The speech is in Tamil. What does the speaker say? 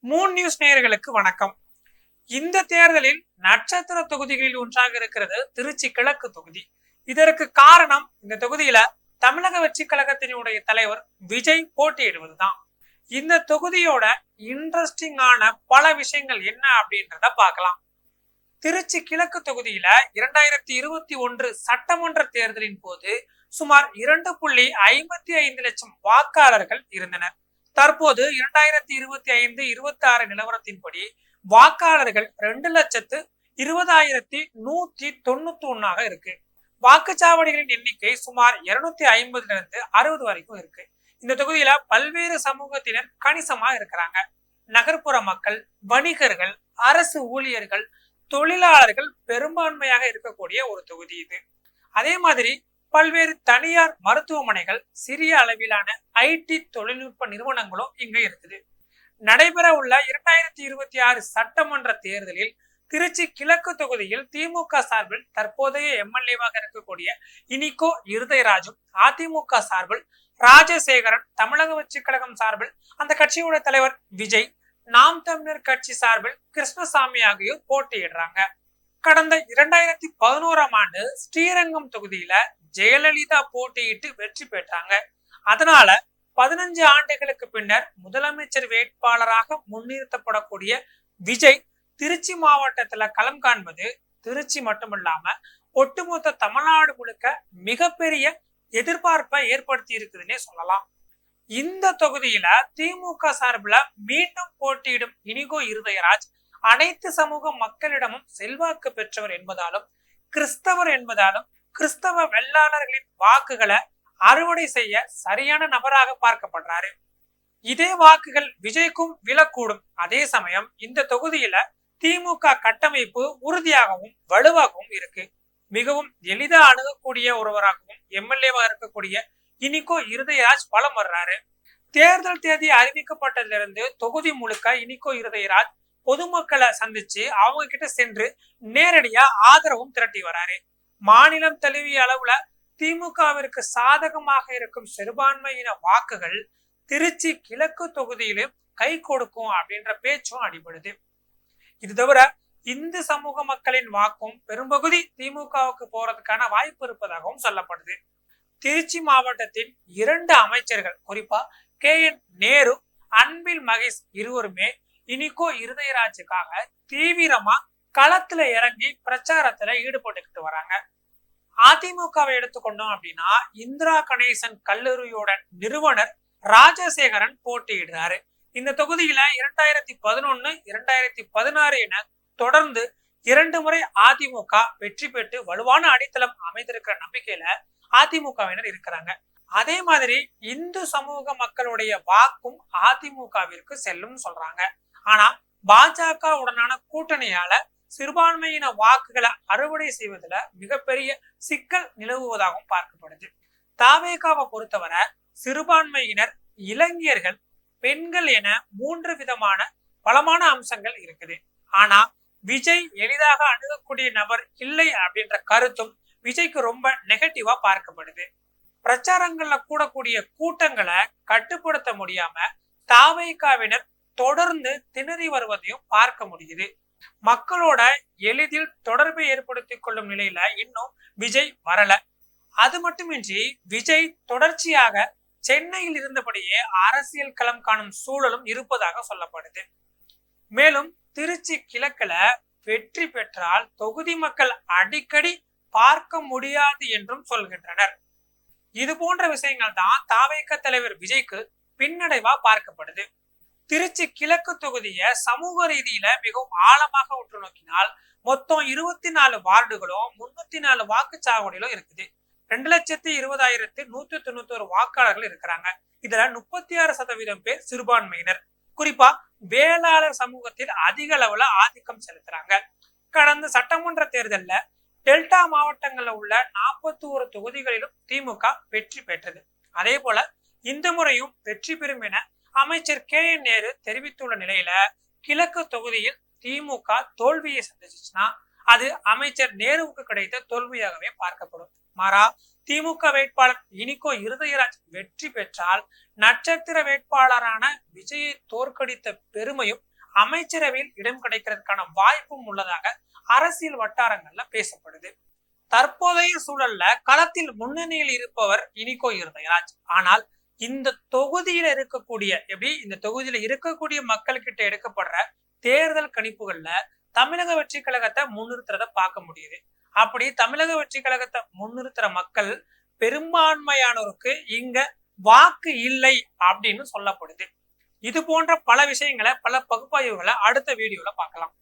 மூன் நியூஸ் நேயர்களுக்கு வணக்கம். இந்த தேர்தலில் நட்சத்திர தொகுதிகளில் ஒன்றாக இருக்கிறது திருச்சி கிழக்கு தொகுதி. இதற்கு காரணம் இந்த தொகுதியில தமிழக வெற்றி கழகத்தினுடைய தலைவர் விஜய் போட்டியிடுவதுதான். இந்த தொகுதியோட இன்ட்ரெஸ்டிங்கான பல விஷயங்கள் என்ன அப்படின்றத பார்க்கலாம். திருச்சி கிழக்கு தொகுதியில 2021 சட்டமன்ற தேர்தலின் போது சுமார் 2.55 லட்சம் வாக்காளர்கள் இருந்தனர். தற்போது 2025-26 நிலவரத்தின்படி வாக்காளர்கள் 2,20,191 இருக்கு. வாக்குச்சாவடிகளின் எண்ணிக்கை சுமார் 250 வரைக்கும் இருக்கு. இந்த தொகுதியில பல்வேறு சமூகத்தினர் கணிசமா இருக்கிறாங்க. நகர்ப்புற மக்கள், வணிகர்கள், அரசு ஊழியர்கள், தொழிலாளர்கள் பெரும்பான்மையாக இருக்கக்கூடிய ஒரு தொகுதி இது. அதே மாதிரி பல்வேறு தனியார் மருத்துவமனைகள், சிறிய அளவிலான ஐடி தொழில்நுட்ப நிறுவனங்களும் இங்க இருக்குது. நடைபெற உள்ள 2026 சட்டமன்ற தேர்தலில் திருச்சி கிழக்கு தொகுதியில் திமுக சார்பில் தற்போதைய எம்எல்ஏவாக இருக்கக்கூடிய இனிகோ இருதயராஜும், அதிமுக சார்பில் ராஜசேகரன், தமிழக வெற்றி கழகம் சார்பில் அந்த கட்சியோட தலைவர் விஜய், நாம் தமிழர் கட்சி சார்பில் கிருஷ்ணசாமி ஆகியோர் போட்டியிடுறாங்க. கடந்த 2011ஆம் ஆண்டு ஸ்ரீரங்கம் தொகுதியில ஜெயலலிதா போட்டியிட்டு வெற்றி பெற்றாங்க. அதனால 15 ஆண்டுகளுக்கு பின்னர் முதலமைச்சர் வேட்பாளராக முன்னிறுத்தப்படக்கூடிய விஜய் திருச்சி மாவட்டத்துல களம் காண்பது திருச்சி மட்டுமில்லாம ஒட்டுமொத்த தமிழ்நாடு முழுக்க மிகப்பெரிய எதிர்பார்ப்பை ஏற்படுத்தி இருக்குதுன்னே சொல்லலாம். இந்த தொகுதியில திமுக சார்பில் மீண்டும் போட்டியிடும் இனிகோ இருதயராஜ் அனைத்து சமூக மக்களிடமும் செல்வாக்கு பெற்றவர் என்பதாலும், கிறிஸ்தவர் என்பதாலும் கிறிஸ்தவ வெள்ளாளர்களின் வாக்குகளை அறுவடை செய்ய சரியான நபராக பார்க்கப்படுறாரு. இதே வாக்குகள் விஜய்க்கும் விழக்கூடும். அதே சமயம் இந்த தொகுதியில திமுக கட்டமைப்பு உறுதியாகவும் வலுவாகவும் இருக்கு. மிகவும் எளிதா அணுகக்கூடிய ஒருவராகவும் எம்எல்ஏவாக இருக்கக்கூடிய இனிகோ இருதயராஜ் பலம் வர்றாரு. தேர்தல் தேதி அறிவிக்கப்பட்டதிலிருந்து தொகுதி முழுக்க இனிகோ இருதயராஜ் பொதுமக்களை சந்திச்சு அவங்க கிட்ட சென்று நேரடியா ஆதரவும் திரட்டி வராரு. மாநிலம் தழுவிய அளவுல திமுகவிற்கு சாதகமாக இருக்கும் சிறுபான்மையின வாக்குகள் திருச்சி கிழக்கு தொகுதியிலும் கை கொடுக்கும் அப்படின்ற பேச்சும் அடிபடுது. இது தவிர இந்து சமூக மக்களின் வாக்கும் பெரும்பகுதி திமுகவுக்கு போறதுக்கான வாய்ப்பு இருப்பதாகவும் சொல்லப்படுது. திருச்சி மாவட்டத்தின் 2 அமைச்சர்கள், குறிப்பா KN நேரு, அன்பில் மகேஷ் இருவருமே இனிகோ இருதயராஜுக்காக தீவிரமா களத்துல இறங்கி பிரச்சாரத்துல ஈடுபட்டுக்கிட்டு வராங்க. அதிமுகவை எடுத்துக்கொண்டோம் அப்படின்னா இந்திரா கணேசன் கல்லூரியோட நிறுவனர் ராஜசேகரன் போட்டியிடுறாரு. இந்த தொகுதியில 2011, 2016 என தொடர்ந்து 2 முறை அதிமுக வெற்றி பெற்று வலுவான அடித்தளம் அமைந்திருக்கிற நம்பிக்கையில அதிமுகவினர் இருக்கிறாங்க. அதே மாதிரி இந்து சமூக மக்களுடைய வாக்கும் அதிமுகவிற்கு செல்லும் சொல்றாங்க. ஆனா பாஜக உடனான கூட்டணியால சிறுபான்மையின வாக்குகளை அறுவடை செய்வதில் மிகப்பெரிய சிக்கல் நிலவுவதாகவும் பார்க்கப்படுது. தாவேகாவை பொறுத்தவரை சிறுபான்மையினர், இளைஞர்கள், பெண்கள் என 3 விதமான பலமான அம்சங்கள் இருக்குது. ஆனா விஜய் எளிதாக அணுகக்கூடிய நபர் இல்லை அப்படின்ற கருத்தும் விஜய்க்கு ரொம்ப நெகட்டிவா பார்க்கப்படுது. பிரச்சாரங்கள்ல கூடக்கூடிய கூட்டங்களை கட்டுப்படுத்த முடியாம தாவேகாவினர் தொடர்ந்து திணறி வருவதையும் பார்க்க முடியுது. மக்களோட எளிதில் தொடர்பை ஏற்படுத்திக் கொள்ளும் நிலையில இன்னும் விஜய் வரல. அது மட்டுமின்றி விஜய் தொடர்ச்சியாக சென்னையில் இருந்தபடியே அரசியல் களம் காணும் சூழலும் இருப்பதாக சொல்லப்படுது. மேலும் திருச்சி கிழக்குல வெற்றி பெற்றால் தொகுதி மக்கள் அடிக்கடி பார்க்க முடியாது என்றும் சொல்கின்றனர். இது போன்ற விஷயங்கள் தான் தாவேக தலைவர் விஜய்க்கு பின்னடைவா பார்க்கப்படுது. திருச்சி கிழக்கு தொகுதியை சமூக ரீதியில மிகவும் ஆழமாக உற்று நோக்கினால் மொத்தம் 24 வார்டுகளும் 304 வாக்குச்சாவடிகளும் இருக்குது. 2,20,191 வாக்காளர்கள் இருக்கிறாங்க. இதுல 36% பேர் சிறுபான்மையினர், குறிப்பா வேளாளர் சமூகத்தில் அதிக அளவுல ஆதிக்கம் செலுத்துறாங்க. கடந்த சட்டமன்ற தேர்தல்ல டெல்டா மாவட்டங்கள்ல உள்ள 41 தொகுதிகளிலும் திமுக வெற்றி பெற்றது. அதே போல இந்த முறையும் வெற்றி பெறும் என அமைச்சர் KN நேரு தெரிவித்துள்ள நிலையில கிழக்கு தொகுதியில் திமுக தோல்வியை சந்திச்சுன்னா அது அமைச்சர் நேருவுக்கு கிடைத்த தோல்வியாகவே பார்க்கப்படும். மாறா திமுக வேட்பாளர் இனிகோ இருதயராஜ் வெற்றி பெற்றால் நட்சத்திர வேட்பாளரான விஜயை தோற்கடித்த பெருமையும் அமைச்சரவையில் இடம் கிடைக்கிறதுக்கான வாய்ப்பும் உள்ளதாக அரசியல் வட்டாரங்கள்ல பேசப்படுது. தற்போதைய சூழல்ல களத்தில் முன்னணியில் இருப்பவர் இனிகோ இருதயராஜ். ஆனால் இந்த தொகுதியில இருக்கக்கூடிய மக்கள் கிட்ட எடுக்கப்படுற தேர்தல் கணிப்புகள்ல தமிழக வெற்றி கழகத்தை முன்னிறுத்துறத பார்க்க முடியுது. அப்படி தமிழக வெற்றி கழகத்தை முன்னிறுத்துற மக்கள் பெரும்பான்மையானோருக்கு இங்க வாக்கு இல்லை அப்படின்னு சொல்லப்படுது. இது போன்ற பல விஷயங்களை, பல பகுப்பாய்வுகளை அடுத்த வீடியோல பார்க்கலாம்.